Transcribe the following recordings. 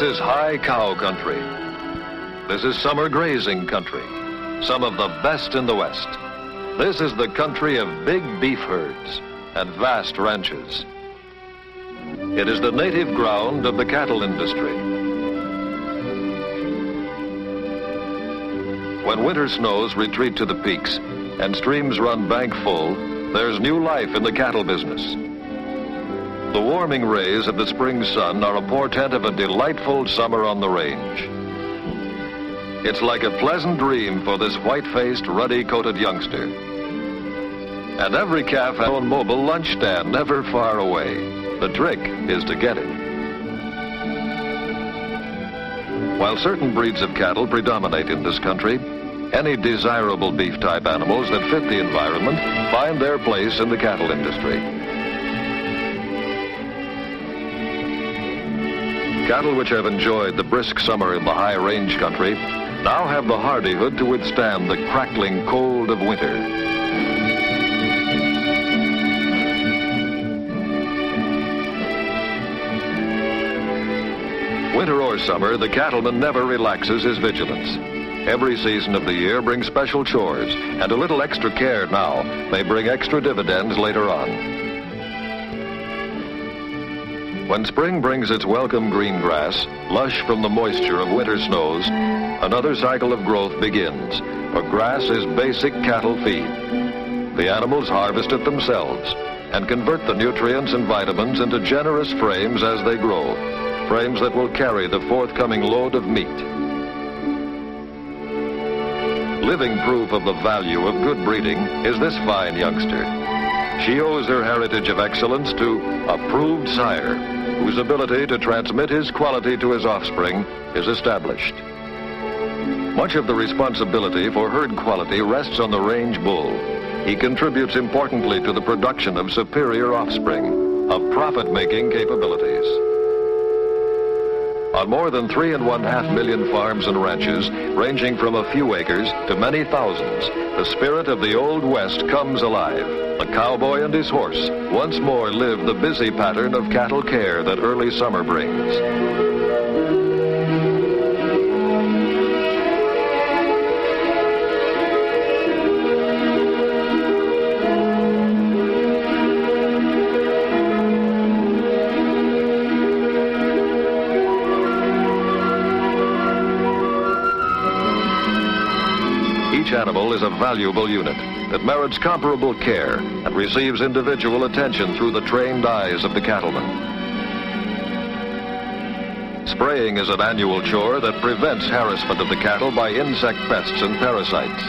This is high cow country. This is summer grazing country, some of the best in the West. This is the country of big beef herds and vast ranches. It is the native ground of the cattle industry. When winter snows retreat to the peaks and streams run bank full, there's new life in the cattle business. The warming rays of the spring sun are a portent of a delightful summer on the range. It's like a pleasant dream for this white-faced, ruddy-coated youngster. And every calf has a mobile lunch stand never far away. The trick is to get it. While certain breeds of cattle predominate in this country, any desirable beef-type animals that fit the environment find their place in the cattle industry. Cattle which have enjoyed the brisk summer in the high range country now have the hardihood to withstand the crackling cold of winter. Winter or summer, the cattleman never relaxes his vigilance. Every season of the year brings special chores, and a little extra care now may bring extra dividends later on. When spring brings its welcome green grass, lush from the moisture of winter snows, another cycle of growth begins, for grass is basic cattle feed. The animals harvest it themselves and convert the nutrients and vitamins into generous frames as they grow, frames that will carry the forthcoming load of meat. Living proof of the value of good breeding is this fine youngster. She owes her heritage of excellence to a proved sire, whose ability to transmit his quality to his offspring is established. Much of the responsibility for herd quality rests on the range bull. He contributes importantly to the production of superior offspring, of profit-making capabilities. On more than 3.5 million farms and ranches, ranging from a few acres to many thousands, the spirit of the Old West comes alive. The cowboy and his horse once more live the busy pattern of cattle care that early summer brings. Each animal is a valuable unit that merits comparable care and receives individual attention through the trained eyes of the cattleman. Spraying is an annual chore that prevents harassment of the cattle by insect pests and parasites.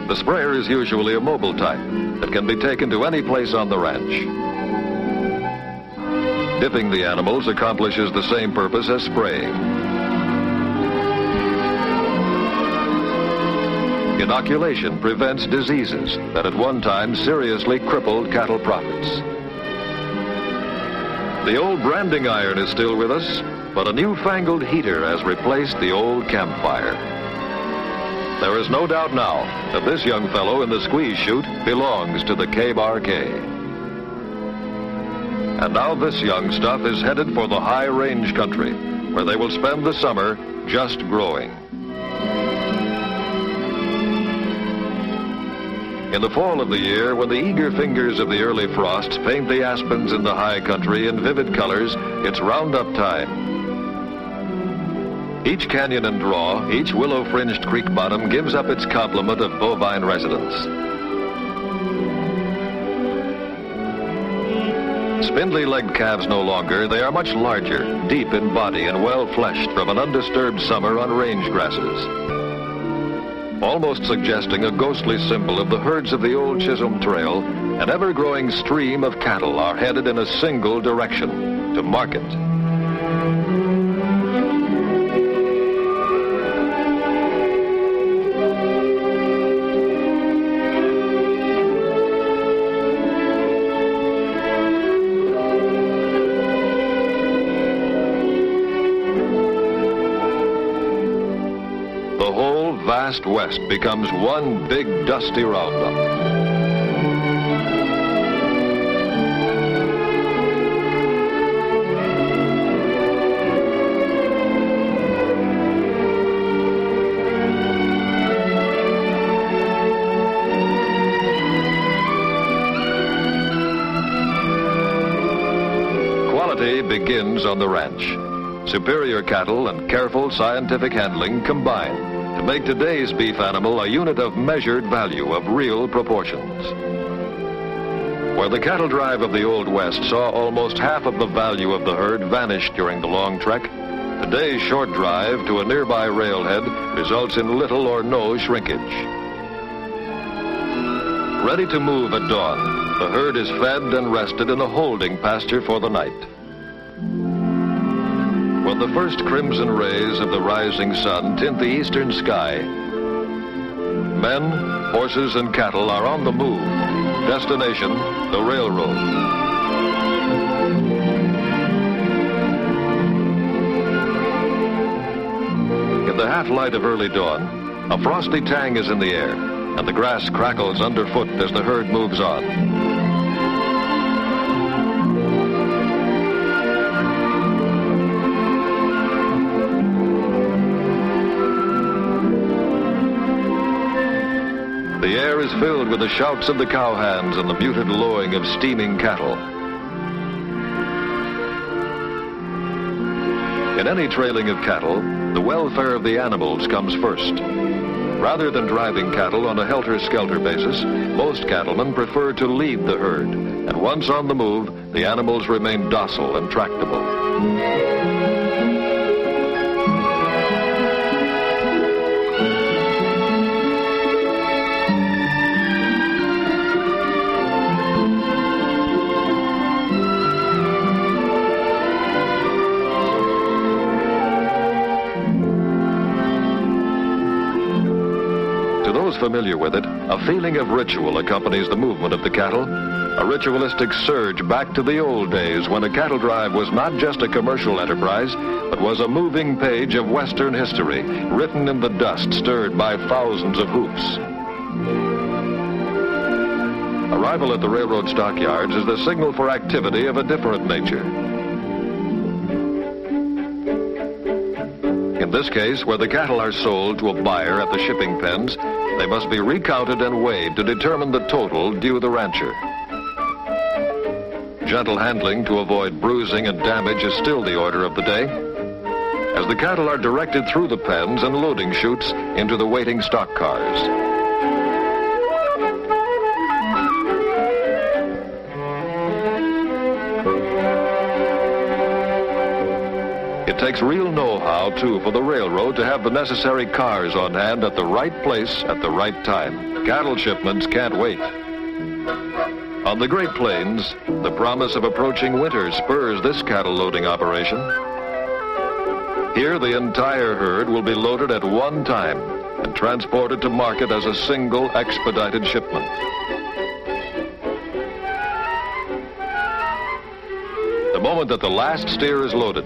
The sprayer is usually a mobile type that can be taken to any place on the ranch. Dipping the animals accomplishes the same purpose as spraying. Inoculation prevents diseases that at one time seriously crippled cattle profits. The old branding iron is still with us, but a newfangled heater has replaced the old campfire. There is no doubt now that this young fellow in the squeeze chute belongs to the K-Bar-K. And now this young stuff is headed for the high range country, where they will spend the summer just growing. In the fall of the year, when the eager fingers of the early frosts paint the aspens in the high country in vivid colors, it's roundup time. Each canyon and draw, each willow-fringed creek bottom gives up its complement of bovine residents. Spindly-legged calves no longer, they are much larger, deep in body and well-fleshed from an undisturbed summer on range grasses. Almost suggesting a ghostly symbol of the herds of the old Chisholm Trail, an ever-growing stream of cattle are headed in a single direction, to market. The whole vast West becomes one big dusty roundup. on the ranch. Superior cattle and careful scientific handling combine to make today's beef animal a unit of measured value of real proportions. Where the cattle drive of the Old West saw almost half of the value of the herd vanish during the long trek, today's short drive to a nearby railhead results in little or no shrinkage. Ready to move at dawn, the herd is fed and rested in a holding pasture for the night. When the first crimson rays of the rising sun tint the eastern sky, men, horses, and cattle are on the move. Destination, the railroad. In the half-light of early dawn, a frosty tang is in the air, and the grass crackles underfoot as the herd moves on. The air is filled with the shouts of the cowhands and the muted lowing of steaming cattle. In any trailing of cattle, the welfare of the animals comes first. Rather than driving cattle on a helter-skelter basis, most cattlemen prefer to lead the herd, and once on the move, the animals remain docile and tractable. Familiar with it, a feeling of ritual accompanies the movement of the cattle, a ritualistic surge back to the old days when a cattle drive was not just a commercial enterprise, but was a moving page of Western history, written in the dust stirred by thousands of hoofs. Arrival at the railroad stockyards is the signal for activity of a different nature. In this case, where the cattle are sold to a buyer at the shipping pens, they must be recounted and weighed to determine the total due the rancher. Gentle handling to avoid bruising and damage is still the order of the day, as the cattle are directed through the pens and loading chutes into the waiting stock cars. It takes real know-how, too, for the railroad to have the necessary cars on hand at the right place at the right time. Cattle shipments can't wait. On the Great Plains, the promise of approaching winter spurs this cattle loading operation. Here, the entire herd will be loaded at one time and transported to market as a single expedited shipment. The moment that the last steer is loaded,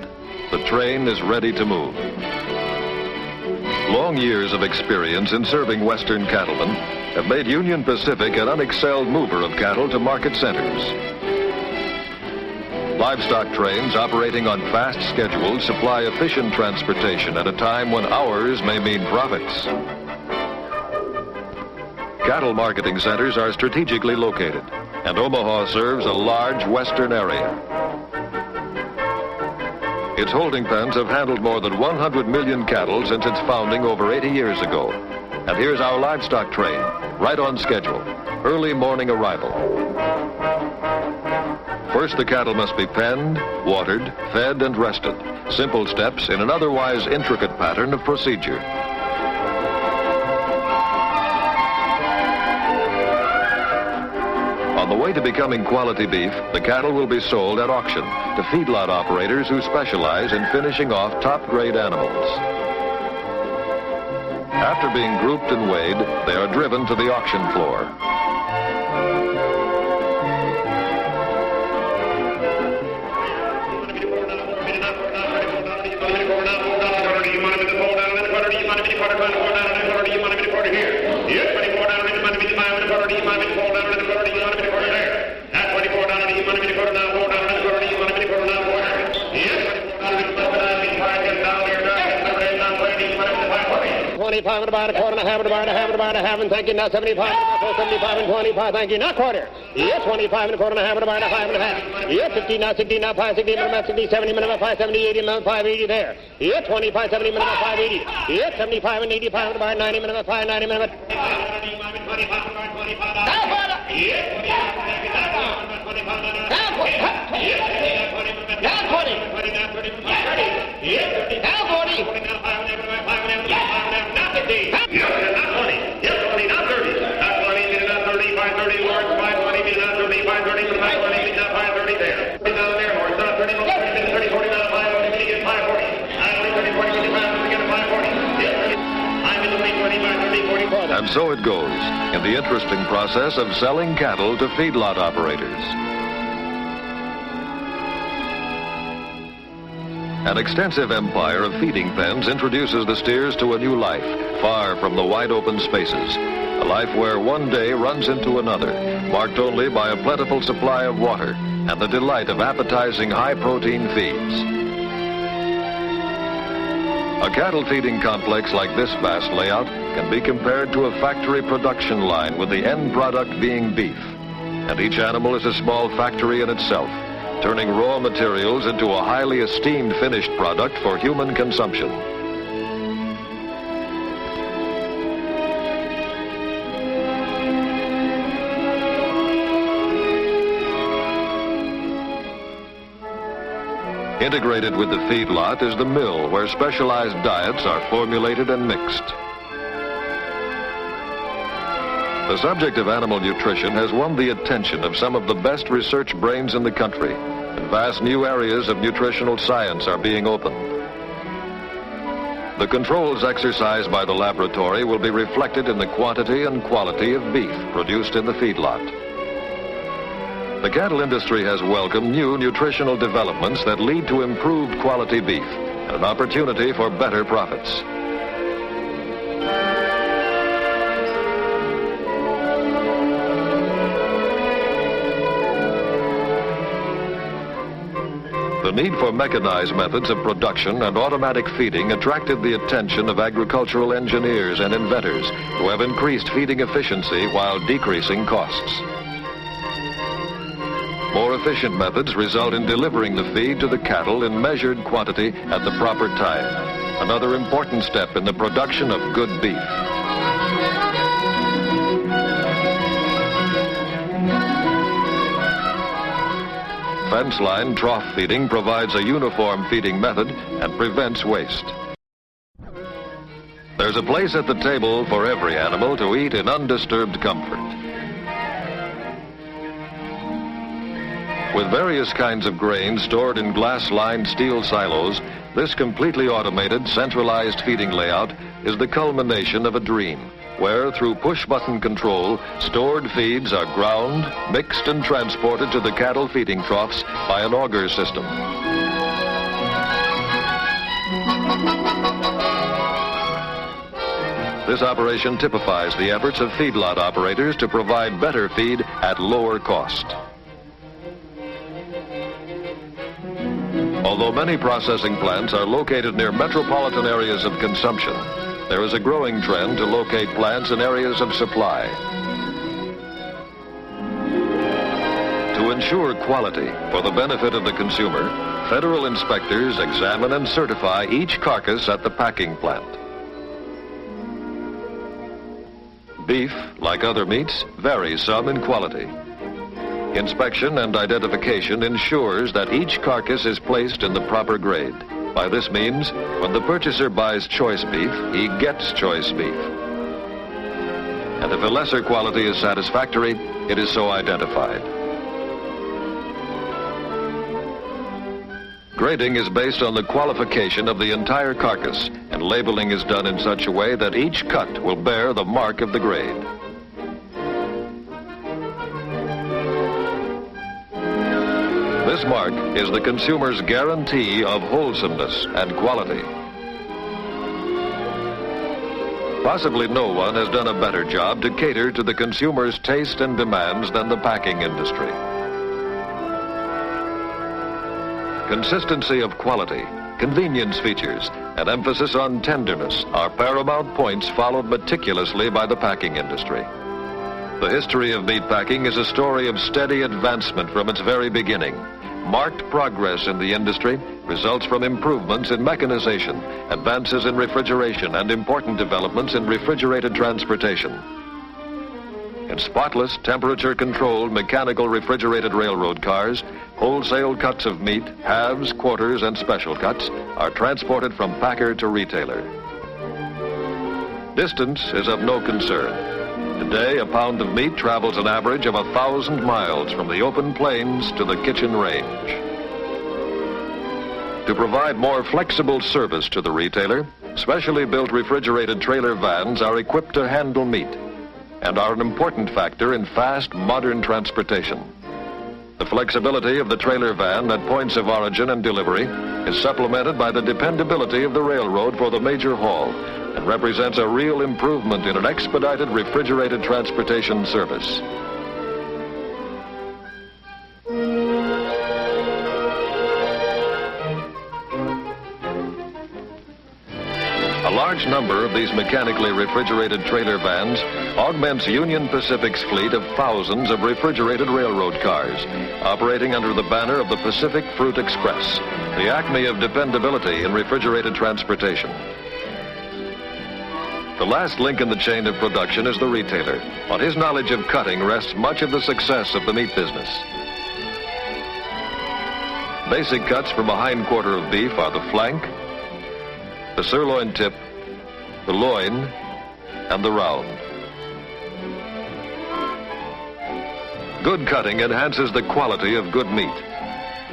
the train is ready to move. Long years of experience in serving Western cattlemen have made Union Pacific an unexcelled mover of cattle to market centers. Livestock trains operating on fast schedules supply efficient transportation at a time when hours may mean profits. Cattle marketing centers are strategically located, and Omaha serves a large western area. Its holding pens have handled more than 100 million cattle since its founding over 80 years ago. And here's our livestock train, right on schedule. Early morning arrival. First, the cattle must be penned, watered, fed, and rested. Simple steps in an otherwise intricate pattern of procedure. On the way to becoming quality beef, the cattle will be sold at auction to feedlot operators who specialize in finishing off top-grade animals. After being grouped and weighed, they are driven to the auction floor. 75 and about a quarter and a half and about a half and about a half, and thank you. Now 75 and 25, thank you. Now quarter. Yes, 25 and a quarter and a half and about a half and a half. Yes, 50 now 60 now 5 60 minimum 60 70 minimum 5 70 80 minimum 580 there. Yes, 25 70 minimum 580. Yes, 75 and 85 and about 90 minimum 590 minimum. And so it goes in the interesting process of selling cattle to feedlot operators. An extensive empire of feeding pens introduces the steers to a new life, far from the wide open spaces. A life where one day runs into another, marked only by a plentiful supply of water and the delight of appetizing high-protein feeds. A cattle feeding complex like this vast layout can be compared to a factory production line with the end product being beef. And each animal is a small factory in itself, turning raw materials into a highly esteemed finished product for human consumption. Integrated with the feedlot is the mill, where specialized diets are formulated and mixed. The subject of animal nutrition has won the attention of some of the best research brains in the country, and vast new areas of nutritional science are being opened. The controls exercised by the laboratory will be reflected in the quantity and quality of beef produced in the feedlot. The cattle industry has welcomed new nutritional developments that lead to improved quality beef and an opportunity for better profits. The need for mechanized methods of production and automatic feeding attracted the attention of agricultural engineers and inventors who have increased feeding efficiency while decreasing costs. More efficient methods result in delivering the feed to the cattle in measured quantity at the proper time, another important step in the production of good beef. Fence line trough feeding provides a uniform feeding method and prevents waste. There's a place at the table for every animal to eat in undisturbed comfort. With various kinds of grain stored in glass-lined steel silos, this completely automated, centralized feeding layout is the culmination of a dream, where through push-button control, stored feeds are ground, mixed, and transported to the cattle feeding troughs by an auger system. This operation typifies the efforts of feedlot operators to provide better feed at lower cost. Although many processing plants are located near metropolitan areas of consumption, there is a growing trend to locate plants in areas of supply. To ensure quality for the benefit of the consumer, federal inspectors examine and certify each carcass at the packing plant. Beef, like other meats, varies some in quality. Inspection and identification ensures that each carcass is placed in the proper grade. By this means, when the purchaser buys choice beef, he gets choice beef. And if a lesser quality is satisfactory, it is so identified. Grading is based on the qualification of the entire carcass, and labeling is done in such a way that each cut will bear the mark of the grade. This mark is the consumer's guarantee of wholesomeness and quality. Possibly no one has done a better job to cater to the consumer's taste and demands than the packing industry. Consistency of quality, convenience features, and emphasis on tenderness are paramount points followed meticulously by the packing industry. The history of meat packing is a story of steady advancement from its very beginning. Marked progress in the industry results from improvements in mechanization, advances in refrigeration, and important developments in refrigerated transportation. In spotless, temperature-controlled, mechanical refrigerated railroad cars, wholesale cuts of meat, halves, quarters, and special cuts are transported from packer to retailer. Distance is of no concern. Today, a pound of meat travels an average of 1,000 miles from the open plains to the kitchen range. To provide more flexible service to the retailer, specially built refrigerated trailer vans are equipped to handle meat and are an important factor in fast, modern transportation. The flexibility of the trailer van at points of origin and delivery is supplemented by the dependability of the railroad for the major haul and represents a real improvement in an expedited refrigerated transportation service. A large number of these mechanically refrigerated trailer vans augments Union Pacific's fleet of thousands of refrigerated railroad cars, operating under the banner of the Pacific Fruit Express, the acme of dependability in refrigerated transportation. The last link in the chain of production is the retailer. On his knowledge of cutting rests much of the success of the meat business. Basic cuts from a hind quarter of beef are the flank, the sirloin tip, the loin, and the round. Good cutting enhances the quality of good meat.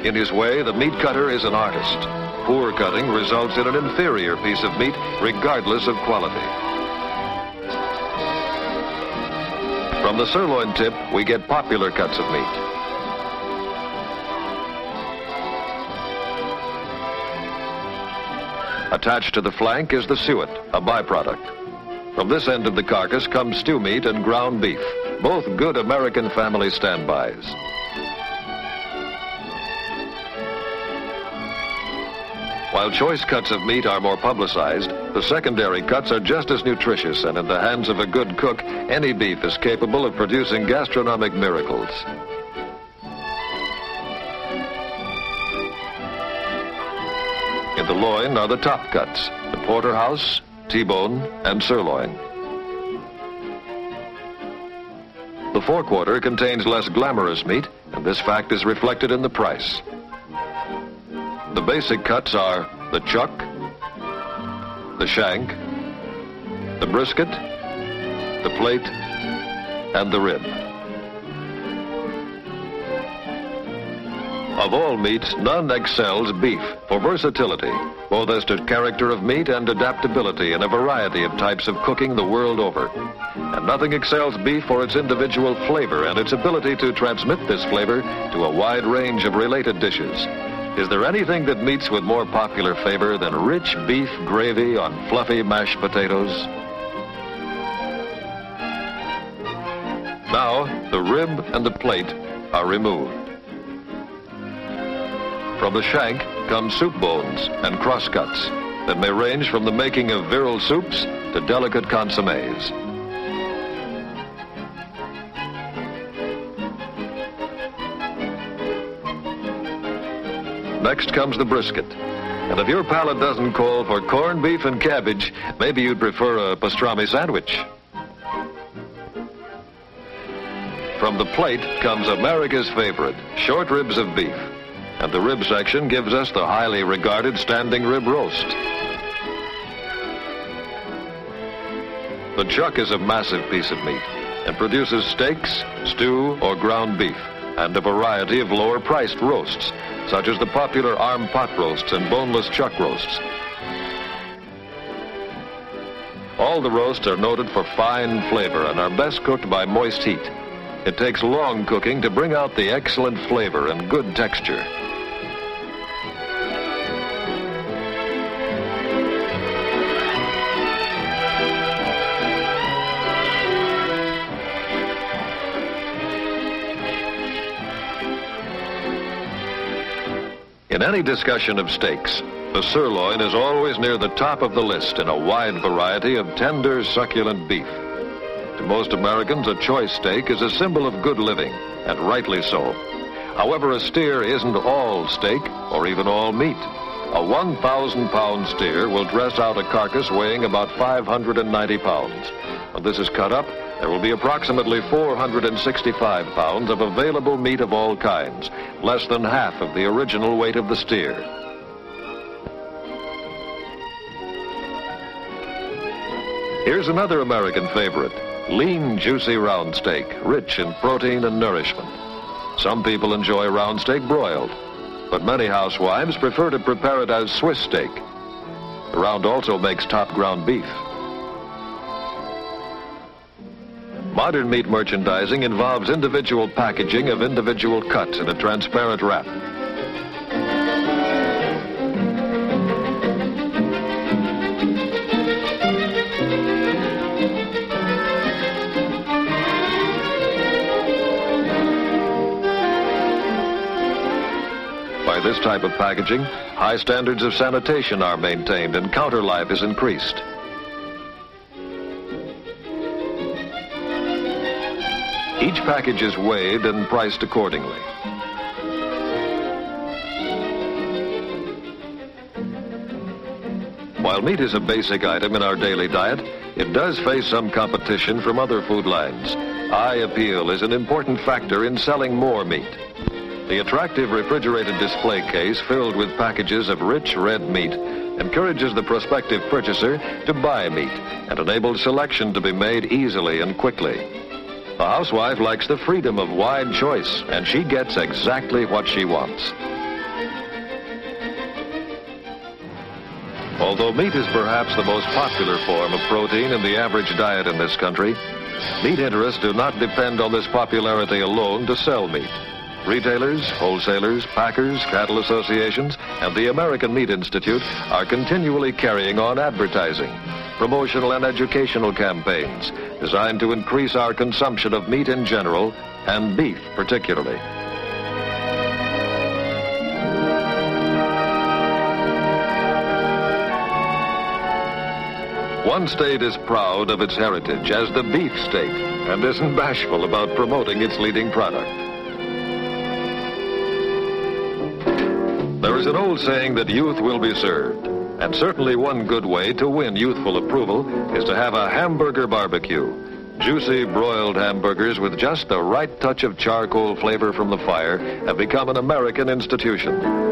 In his way, the meat cutter is an artist. Poor cutting results in an inferior piece of meat, regardless of quality. From the sirloin tip, we get popular cuts of meat. Attached to the flank is the suet, a byproduct. From this end of the carcass comes stew meat and ground beef, both good American family standbys. While choice cuts of meat are more publicized, the secondary cuts are just as nutritious, and in the hands of a good cook, any beef is capable of producing gastronomic miracles. In the loin are the top cuts, the porterhouse, T-bone, and sirloin. The forequarter contains less glamorous meat, and this fact is reflected in the price. The basic cuts are the chuck, the shank, the brisket, the plate, and the rib. Of all meats, none excels beef for versatility, both as to character of meat and adaptability in a variety of types of cooking the world over. And nothing excels beef for its individual flavor and its ability to transmit this flavor to a wide range of related dishes. Is there anything that meets with more popular favor than rich beef gravy on fluffy mashed potatoes? Now, the rib and the plate are removed. From the shank come soup bones and crosscuts that may range from the making of virile soups to delicate consommes. Next comes the brisket. And if your palate doesn't call for corned beef and cabbage, maybe you'd prefer a pastrami sandwich. From the plate comes America's favorite, short ribs of beef. And the rib section gives us the highly regarded standing rib roast. The chuck is a massive piece of meat and produces steaks, stew, or ground beef, and a variety of lower-priced roasts, such as the popular arm pot roasts and boneless chuck roasts. All the roasts are noted for fine flavor and are best cooked by moist heat. It takes long cooking to bring out the excellent flavor and good texture. In any discussion of steaks, The sirloin is always near the top of the list in a wide variety of tender, succulent beef. To most Americans, a choice steak is a symbol of good living, and rightly so. However, a steer isn't all steak or even all meat. A 1,000-pound steer will dress out a carcass weighing about 590 pounds. When this is cut up, there will be approximately 465 pounds of available meat of all kinds, less than half of the original weight of the steer. Here's another American favorite, lean, juicy round steak, rich in protein and nourishment. Some people enjoy round steak broiled, but many housewives prefer to prepare it as Swiss steak. The round also makes top ground beef. Modern meat merchandising involves individual packaging of individual cuts in a transparent wrap. By this type of packaging, high standards of sanitation are maintained and counter life is increased. Each package is weighed and priced accordingly. While meat is a basic item in our daily diet, it does face some competition from other food lines. Eye appeal is an important factor in selling more meat. The attractive refrigerated display case filled with packages of rich red meat encourages the prospective purchaser to buy meat and enables selection to be made easily and quickly. The housewife likes the freedom of wide choice, and she gets exactly what she wants. Although meat is perhaps the most popular form of protein in the average diet in this country, meat interests do not depend on this popularity alone to sell meat. Retailers, wholesalers, packers, cattle associations, and the American Meat Institute are continually carrying on advertising, promotional and educational campaigns designed to increase our consumption of meat in general and beef particularly. One state is proud of its heritage as the beef state and isn't bashful about promoting its leading product. There is an old saying that youth will be served, and certainly one good way to win youthful approval is to have a hamburger barbecue. Juicy broiled hamburgers with just the right touch of charcoal flavor from the fire have become an American institution.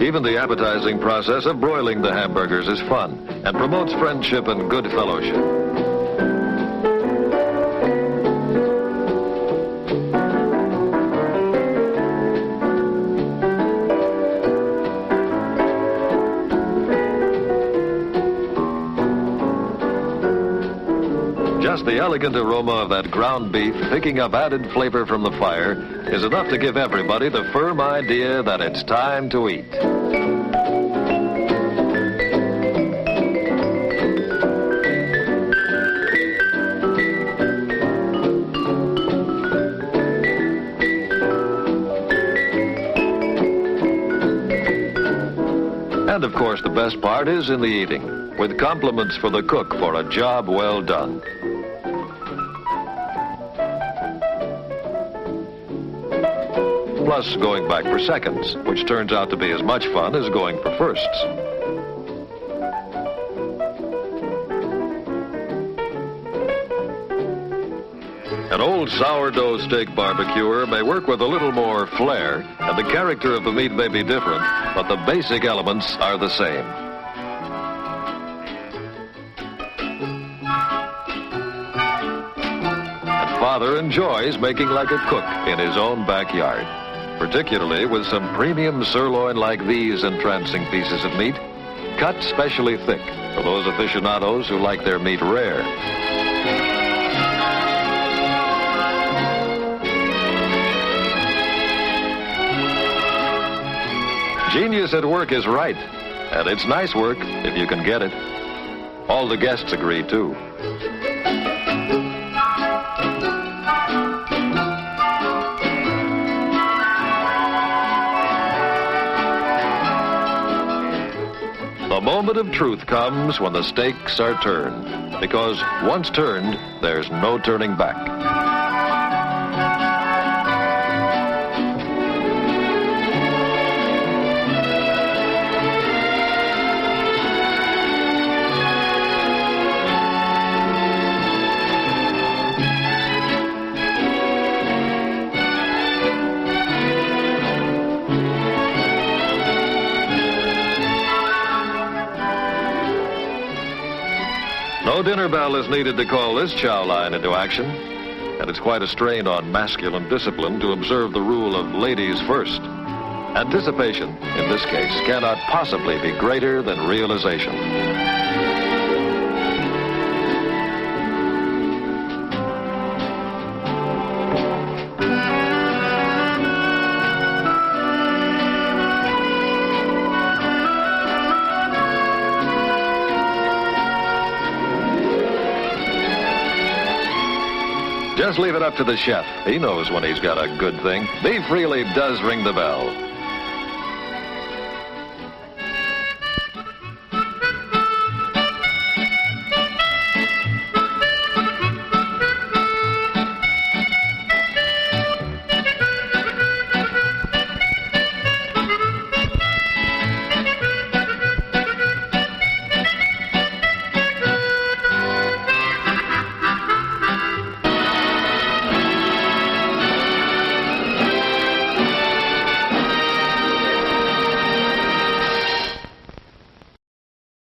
Even the appetizing process of broiling the hamburgers is fun and promotes friendship and good fellowship. Just the elegant aroma of that ground beef picking up added flavor from the fire is enough to give everybody the firm idea that it's time to eat. And of course, the best part is in the eating, with compliments for the cook for a job well done. Plus going back for seconds, which turns out to be as much fun as going for firsts. An old sourdough steak barbecuer may work with a little more flair, and the character of the meat may be different, but the basic elements are the same. And Father enjoys making like a cook in his own backyard, particularly with some premium sirloin like these entrancing pieces of meat, cut specially thick for those aficionados who like their meat rare. Genius at work is right, and it's nice work if you can get it. All the guests agree, too. The moment of truth comes when the stakes are turned, because once turned, there's no turning back. No dinner bell is needed to call this chow line into action, and it's quite a strain on masculine discipline to observe the rule of ladies first. Anticipation, in this case, cannot possibly be greater than realization. Just leave it up to the chef. He knows when he's got a good thing. Beef really does ring the bell.